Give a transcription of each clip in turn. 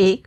1,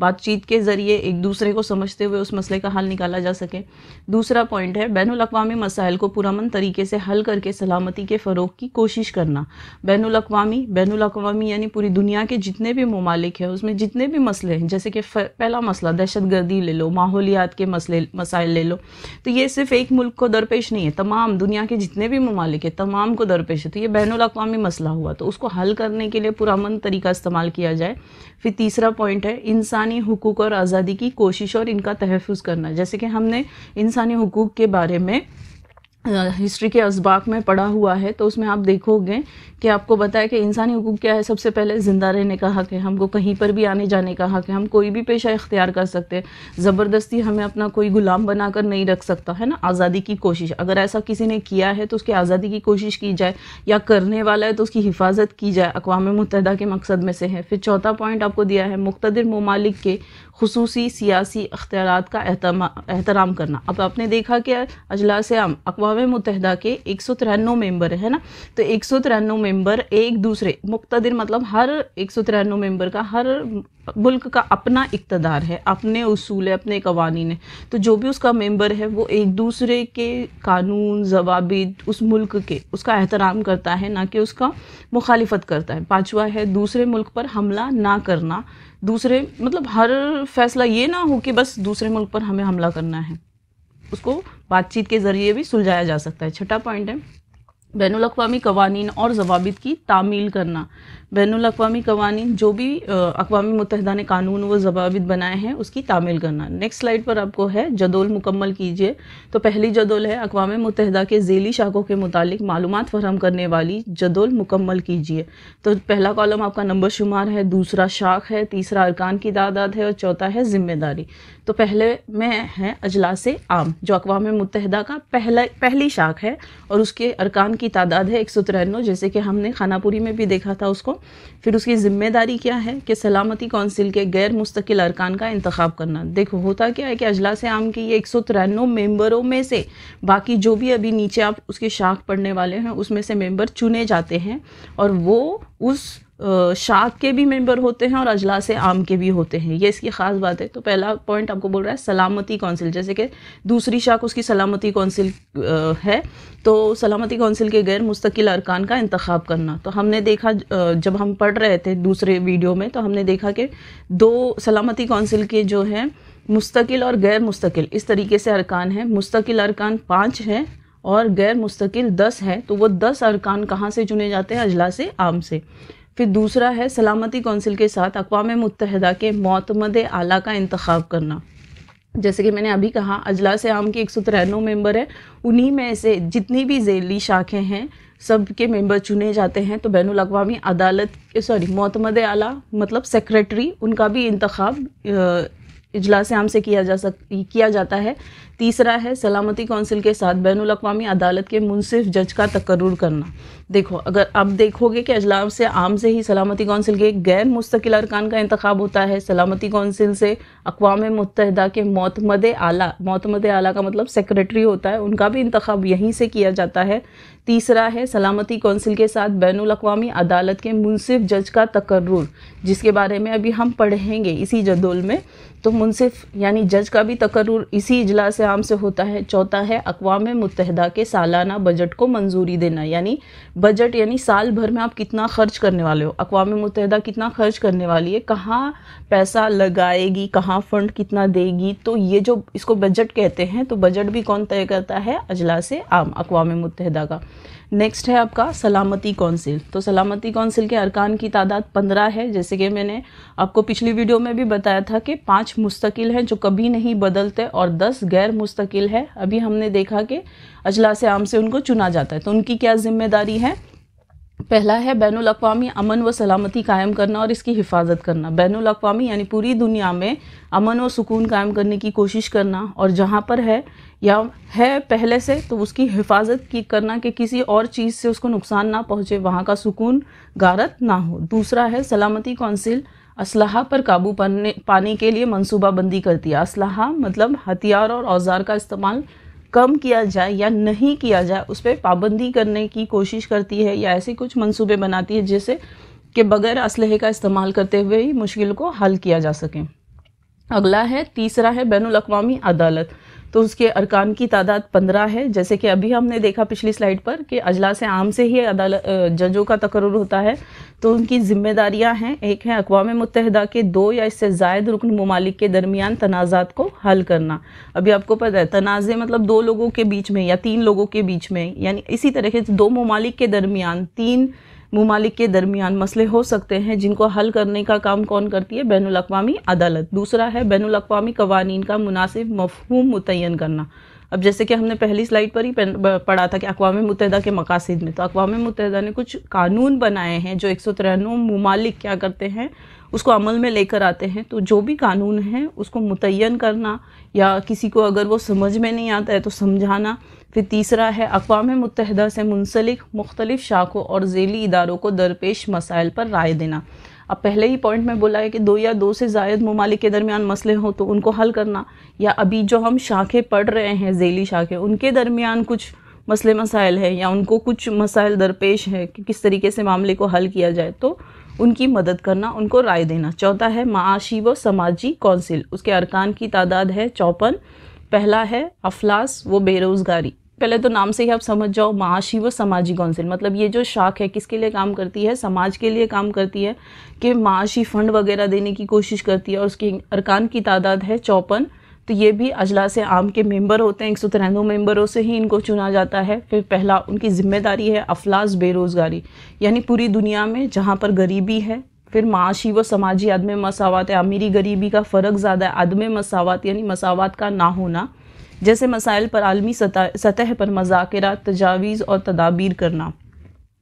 بات چیت کے ذریعے ایک دوسرے کو سمجھتے ہوئے اس مسئلے کا حل نکالا جا سکے۔ دوسرا پوائنٹ ہے بین الاقوامی مسائل کو پرامن طریقے سے حل کر کے سلامتی کے فروغ کی کوشش کرنا۔ بین الاقوامی یعنی پوری دنیا کے جتنے بھی ممالک ہیں اس میں جتنے بھی مسئلے ہیں، جیسے کہ پہلا مسئلہ دہشت گردی لے لو، ماحولیات کے مسائل لے لو، تو یہ صرف ایک ملک کو درپیش نہیں ہے، تمام دنیا کے جتنے بھی ممالک ہیں تمام کو درپیش ہے، تو یہ بین الاقوامی مسئلہ ہوا، تو اس کو حل کرنے کے لیے پرامن طریقہ استعمال کیا جائے۔ پھر تیسرا پوائنٹ ہے انسانی حقوق اور آزادی کی کوشش اور ان کا تحفظ کرنا۔ جیسے کہ ہم نے انسانی حقوق کے بارے میں ہسٹری کے اسباق میں پڑھا ہوا ہے، تو اس میں آپ دیکھو گے کہ آپ کو بتایا کہ انسانی حقوق کیا ہے۔ سب سے پہلے زندہ رہنے کا حق ہے، ہم کو کہیں پر بھی آنے جانے کا حق ہے، ہم کوئی بھی پیشہ اختیار کر سکتے ہیں، زبردستی ہمیں اپنا کوئی غلام بنا کر نہیں رکھ سکتا ہے نا۔ آزادی کی کوشش، اگر ایسا کسی نے کیا ہے تو اس کی آزادی کی کوشش کی جائے، یا کرنے والا ہے تو اس کی حفاظت کی جائے، اقوام متحدہ کے مقصد میں سے ہے۔ پھر چوتھا پوائنٹ آپ کو دیا ہے مقتدر ممالک کے خصوصی سیاسی اختیارات کا احترام کرنا۔ اب آپ نے دیکھا کہ اجلاس عام اقوام متحدہ کے 193 ممبر ہیں نا، تو 193 ممبر ایک دوسرے، مقتدر مطلب ہر 193 ممبر کا ہر ملک کا اپنا اقتدار ہے، اپنے اصول ہے، اپنے قوانین ہیں، تو جو بھی اس کا ممبر ہے وہ ایک دوسرے کے قانون ضوابط اس ملک کے اس کا احترام کرتا ہے، نہ کہ اس کا مخالفت کرتا ہے۔ پانچواں ہے دوسرے ملک پر حملہ نہ کرنا، دوسرے مطلب ہر فیصلہ یہ نہ ہو کہ بس دوسرے ملک پر ہمیں حملہ کرنا ہے، اس کو بات چیت کے ذریعے بھی سلجھایا جا سکتا ہے۔ چھٹا پوائنٹ ہے بین الاقوامی قوانین اور ضوابط کی تعمیل کرنا۔ بین الاقوامی قوانین جو بھی اقوام متحدہ نے قانون و ضوابط بنائے ہیں اس کی تعمیل کرنا۔ نیکسٹ سلائیڈ پر آپ کو ہے جدول مکمل کیجئے، تو پہلی جدول ہے اقوام متحدہ کے ذیلی شاخوں کے متعلق معلومات فراہم کرنے والی جدول مکمل کیجئے۔ تو پہلا کالم آپ کا نمبر شمار ہے، دوسرا شاخ ہے، تیسرا ارکان کی تعداد ہے، اور چوتھا ہے ذمہ داری۔ تو پہلے میں ہے اجلاس عام جو اقوام متحدہ کا پہلی شاخ ہے، اور اس کے ارکان کی تعداد ہے 193، جیسے کہ ہم نے خانہ پوری میں بھی دیکھا تھا اس کو۔ پھر اس کی ذمہ داری کیا ہے کہ سلامتی کونسل کے غیر مستقل ارکان کا انتخاب کرنا۔ دیکھو ہوتا کیا ہے کہ اجلاس عام کے یہ 193 ممبروں میں سے باقی جو بھی ابھی نیچے آپ اس کی شاخ پڑھنے والے ہیں اس میں سے ممبر چنے جاتے ہیں، اور وہ اس شاخ کے بھی ممبر ہوتے ہیں اور اجلاس عام کے بھی ہوتے ہیں، یہ اس کی خاص بات ہے۔ تو پہلا پوائنٹ آپ کو بول رہا ہے سلامتی کونسل، جیسے کہ دوسری شاخ اس کی سلامتی کونسل ہے، تو سلامتی کونسل کے غیر مستقل ارکان کا انتخاب کرنا۔ تو ہم نے دیکھا جب ہم پڑھ رہے تھے دوسرے ویڈیو میں، تو ہم نے دیکھا کہ دو سلامتی کونسل کے جو ہیں مستقل اور غیر مستقل اس طریقے سے ارکان ہیں۔ مستقل ارکان 5 ہیں اور غیر مستقل 10 ہے، تو وہ 10 ارکان کہاں سے چنے جاتے ہیں؟ اجلاس عام سے۔ پھر دوسرا ہے سلامتی کونسل کے ساتھ اقوام متحدہ کے معتمد اعلیٰ کا انتخاب کرنا۔ جیسے کہ میں نے ابھی کہا اجلاس عام کے 193 ممبر ہیں، انہی میں سے جتنی بھی ذیلی شاخیں ہیں سب کے ممبر چنے جاتے ہیں، تو بین الاقوامی عدالت معتمد اعلیٰ مطلب سیکریٹری، ان کا بھی انتخاب اجلاس عام سے کیا جاتا ہے۔ تیسرا ہے سلامتی کونسل کے ساتھ بین الاقوامی عدالت کے منصف جج کا تقرر کرنا۔ دیکھو اگر آپ دیکھو گے کہ اجلاس عام سے ہی سلامتی کونسل کے غیر مستقل ارکان کا انتخاب ہوتا ہے، سلامتی کونسل سے اقوام متحدہ کے معتمد اعلیٰ کا مطلب سیکریٹری ہوتا ہے، ان کا بھی انتخاب یہیں سے کیا جاتا ہے۔ تیسرا ہے سلامتی کونسل کے ساتھ بین الاقوامی عدالت کے منصف جج کا تقرر، جس کے بارے میں ابھی ہم پڑھیں گے اسی جدول میں۔ تو منصف یعنی جج کا بھی تقرر اسی اجلاس عام سے ہوتا ہے۔ چوتھا ہے اقوام متحدہ کے سالانہ بجٹ کو منظوری دینا، یعنی بجٹ یعنی سال بھر میں آپ کتنا خرچ کرنے والے ہو، اقوام متحدہ کتنا خرچ کرنے والی ہے، کہاں پیسہ لگائے گی، کہاں فنڈ کتنا دے گی، تو یہ جو اس کو بجٹ کہتے ہیں، تو بجٹ بھی کون طے کرتا ہے؟ اجلاس عام اقوام متحدہ کا۔ نیکسٹ ہے آپ کا سلامتی کونسل۔ تو سلامتی کونسل کے ارکان کی تعداد 15 ہے، جیسے کہ میں نے آپ کو پچھلی ویڈیو میں بھی بتایا تھا کہ 5 مستقل ہیں جو کبھی نہیں بدلتے اور 10 غیر مستقل ہے۔ ابھی ہم نے دیکھا کہ اجلاس عام سے ان کو چنا جاتا ہے، تو ان کی کیا ذمہ داری ہے؟ پہلا ہے بین الاقوامی امن و سلامتی قائم کرنا اور اس کی حفاظت کرنا۔ بین الاقوامی یعنی پوری دنیا میں امن و سکون قائم کرنے کی کوشش کرنا، اور جہاں پر ہے یا ہے پہلے سے تو اس کی حفاظت کرنا کہ کسی اور چیز سے اس کو نقصان نہ پہنچے، وہاں کا سکون غارت نہ ہو۔ دوسرا ہے سلامتی کونسل اسلحہ پر قابو پانے کے لیے منصوبہ بندی کرتی ہے۔ اسلحہ مطلب ہتھیار اور اوزار کا استعمال کم کیا جائے یا نہیں کیا جائے، اس پہ پابندی کرنے کی کوشش کرتی ہے، یا ایسی کچھ منصوبے بناتی ہے جیسے کہ بغیر اسلحے کا استعمال کرتے ہوئے ہی مشکل کو حل کیا جا سکے۔ اگلا ہے تیسرا ہے بین الاقوامی عدالت، تو اس کے ارکان کی تعداد 15 ہے، جیسے کہ ابھی ہم نے دیکھا پچھلی سلائیڈ پر کہ اجلاس عام سے ہی ججوں کا تقرر ہوتا ہے، تو ان کی ذمہ داریاں ہیں، ایک ہے اقوام متحدہ کے 2 یا اس سے زائد رکن ممالک کے درمیان تنازعات کو حل کرنا۔ ابھی آپ کو پتہ ہے تنازع مطلب 2 لوگوں کے بیچ میں یا 3 لوگوں کے بیچ میں، یعنی اسی طرح سے 2 ممالک کے درمیان 3 ممالک کے درمیان مسئلے ہو سکتے ہیں جن کو حل کرنے کا کام کون کرتی ہے؟ بین الاقوامی عدالت۔ دوسرا ہے بین الاقوامی قوانین کا مناسب مفہوم متعین کرنا۔ اب جیسے کہ ہم نے پہلی سلائیڈ پر ہی پڑھا تھا کہ اقوام متحدہ کے مقاصد میں، تو اقوام متحدہ نے کچھ قانون بنائے ہیں جو 193 ممالک کیا کرتے ہیں اس کو عمل میں لے کر آتے ہیں، تو جو بھی قانون ہیں اس کو متعین کرنا یا کسی کو اگر وہ سمجھ میں نہیں آتا ہے تو سمجھانا۔ پھر تیسرا ہے اقوام متحدہ سے منسلک مختلف شاخوں اور ذیلی اداروں کو درپیش مسائل پر رائے دینا۔ اب پہلے ہی پوائنٹ میں بولا ہے کہ 2 یا 2 سے زائد ممالک کے درمیان مسئلے ہوں تو ان کو حل کرنا، یا ابھی جو ہم شاخیں پڑھ رہے ہیں ذیلی شاخیں، ان کے درمیان کچھ مسئلے مسائل ہے یا ان کو کچھ مسائل درپیش ہے کہ کس طریقے سے معاملے کو حل کیا جائے تو ان کی مدد کرنا، ان کو رائے دینا۔ چوتھا ہے معاشی و سماجی کونسل، اس کے ارکان کی تعداد ہے 54۔ پہلا ہے افلاس و بے روزگاری۔ پہلے تو نام سے ہی آپ سمجھ جاؤ، معاشی و سماجی کونسل مطلب یہ جو شاخ ہے کس کے لیے کام کرتی ہے؟ سماج کے لیے کام کرتی ہے، کہ معاشی فنڈ وغیرہ دینے کی کوشش کرتی ہے، اور اس کے ارکان کی تعداد ہے 54۔ تو یہ بھی اجلاس عام کے ممبر ہوتے ہیں، 193 ممبروں سے ہی ان کو چنا جاتا ہے۔ پھر پہلا ان کی ذمہ داری ہے افلاس بے روزگاری، یعنی پوری دنیا میں جہاں پر غریبی ہے۔ پھر معاشی و سماجی عدم مساوات ہے، امیری غریبی کا فرق زیادہ ہے، عدم مساوات یعنی مساوات کا نہ ہونا، جیسے مسائل پر عالمی سطح پر مذاکرات، تجاویز اور تدابیر کرنا،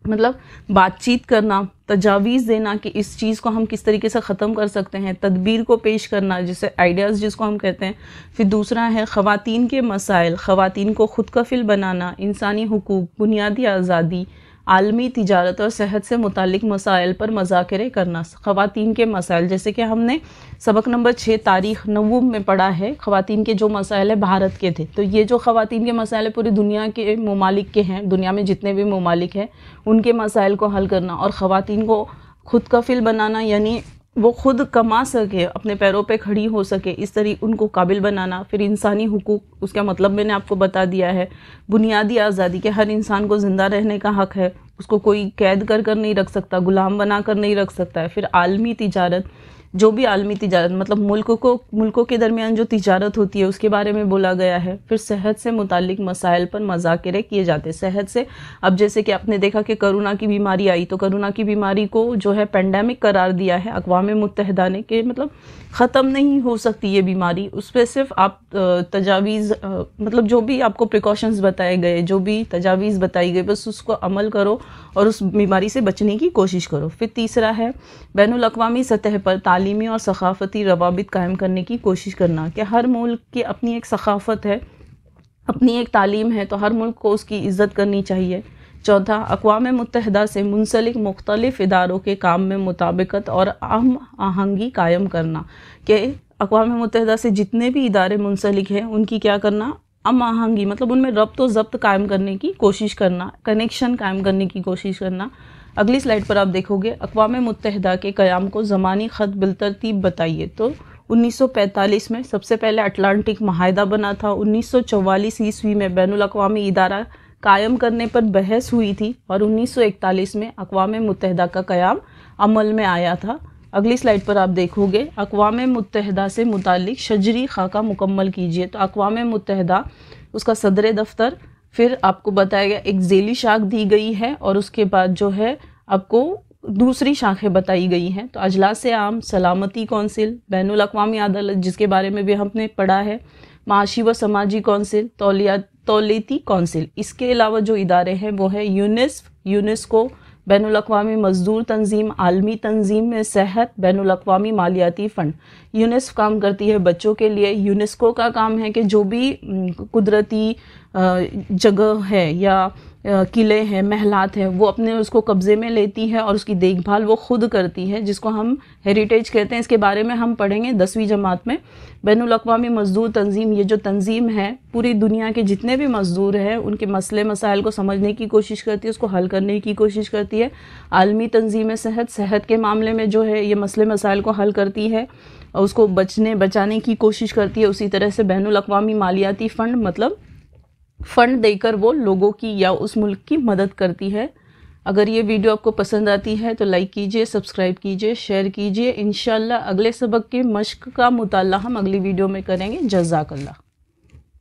مطلب بات چیت کرنا، تجاویز دینا کہ اس چیز کو ہم کس طریقے سے ختم کر سکتے ہیں، تدبیر کو پیش کرنا جسے آئیڈیاز جس کو ہم کہتے ہیں۔ پھر دوسرا ہے خواتین کے مسائل، خواتین کو خود کفیل بنانا، انسانی حقوق، بنیادی آزادی، عالمی تجارت اور صحت سے متعلق مسائل پر مذاکرے کرنا۔ خواتین کے مسائل جیسے کہ ہم نے سبق نمبر 6 تاریخ نوم میں پڑھا ہے، خواتین کے جو مسائل بھارت کے تھے، تو یہ جو خواتین کے مسائل پوری دنیا کے ممالک کے ہیں، دنیا میں جتنے بھی ممالک ہیں ان کے مسائل کو حل کرنا، اور خواتین کو خود کفیل بنانا یعنی وہ خود کما سکے، اپنے پیروں پہ کھڑی ہو سکے، اس طرح ان کو قابل بنانا۔ پھر انسانی حقوق، اس کا مطلب میں نے آپ کو بتا دیا ہے، بنیادی آزادی کہ ہر انسان کو زندہ رہنے کا حق ہے، اس کو کوئی قید کر نہیں رکھ سکتا، غلام بنا کر نہیں رکھ سکتا ہے۔ پھر عالمی تجارت، جو بھی عالمی تجارت مطلب ملکوں کے درمیان جو تجارت ہوتی ہے اس کے بارے میں بولا گیا ہے۔ پھر صحت سے متعلق مسائل پر مذاکرے کیے جاتے ہیں۔ صحت سے اب جیسے کہ آپ نے دیکھا کہ کرونا کی بیماری آئی، تو کرونا کی بیماری کو جو ہے پینڈیمک قرار دیا ہے اقوام متحدہ نے، کہ مطلب ختم نہیں ہو سکتی یہ بیماری، اس پہ صرف آپ تجاویز مطلب جو بھی آپ کو پریکاشنز بتائے گئے، جو بھی تجاویز بتائی گئی، بس اس کو عمل کرو اور اس بیماری سے بچنے کی کوشش کرو۔ پھر تیسرا ہے بین الاقوامی سطح پر تعلیمی اور ثقافتی روابط قائم کرنے کی کوشش کرنا، کہ ہر ملک کی اپنی ایک ثقافت ہے، اپنی ایک تعلیم ہے، تو ہر ملک کو اس کی عزت کرنی چاہیے۔ چوتھا اقوام متحدہ سے منسلک مختلف اداروں کے کام میں مطابقت اور ہم آہنگی قائم کرنا، کہ اقوام متحدہ سے جتنے بھی ادارے منسلک ہیں ان کی کیا کرنا؟ ہم آہنگی مطلب ان میں ربط و ضبط قائم کرنے کی کوشش کرنا، کنیکشن قائم کرنے کی کوشش کرنا۔ اگلی سلائیڈ پر آپ دیکھو گے اقوام متحدہ کے قیام کو زمانی خط بالترتیب بتائیے، تو 1945 میں سب سے پہلے اٹلانٹک معاہدہ بنا تھا، 1944 عیسوی میں بین الاقوامی ادارہ قائم کرنے پر بحث ہوئی تھی، اور 1941 میں اقوام متحدہ کا قیام عمل میں آیا تھا۔ اگلی سلائیڈ پر آپ دیکھو گے اقوام متحدہ سے متعلق شجری خاکہ مکمل کیجیے، تو اقوام متحدہ اس کا صدر دفتر، پھر آپ کو بتایا گیا ایک ذیلی شاخ دی گئی ہے، اور اس کے بعد جو ہے آپ کو دوسری شاخیں بتائی گئی ہیں، تو اجلاس عام، سلامتی کونسل، بین الاقوامی عدالت جس کے بارے میں بھی ہم نے پڑھا ہے، معاشی و سماجی کونسل، تولیتی کونسل۔ اس کے علاوہ جو ادارے ہیں وہ ہے یونیسکو، بین الاقوامی مزدور تنظیم، عالمی تنظیم میں صحت، بین الاقوامی مالیاتی فنڈ۔ یونیسکو کام کرتی ہے بچوں کے لیے، یونیسکو کا کام ہے کہ جو بھی قدرتی جگہ ہے یا قلعے ہیں، محلات ہیں، وہ اپنے اس کو قبضے میں لیتی ہے اور اس کی دیکھ بھال وہ خود کرتی ہے، جس کو ہم ہیریٹیج کہتے ہیں۔ اس کے بارے میں ہم پڑھیں گے 10ویں جماعت میں۔ بین الاقوامی مزدور تنظیم، یہ جو تنظیم ہے پوری دنیا کے جتنے بھی مزدور ہیں ان کے مسئلے مسائل کو سمجھنے کی کوشش کرتی ہے، اس کو حل کرنے کی کوشش کرتی ہے۔ عالمی تنظیم صحت کے معاملے میں جو ہے یہ مسئلے مسائل کو حل کرتی ہے۔ اس کو بچانے کی کوشش کرتی ہے، اسی طرح سے بین الاقوامی مالیاتی فنڈ مطلب فنڈ دے کر وہ لوگوں کی یا اس ملک کی مدد کرتی ہے۔ اگر یہ ویڈیو آپ کو پسند آتی ہے تو لائک کیجئے، سبسکرائب کیجئے، شیئر کیجئے۔ انشاءاللہ اگلے سبق کے مشق کا مطالعہ ہم اگلی ویڈیو میں کریں گے۔ جزاک اللہ۔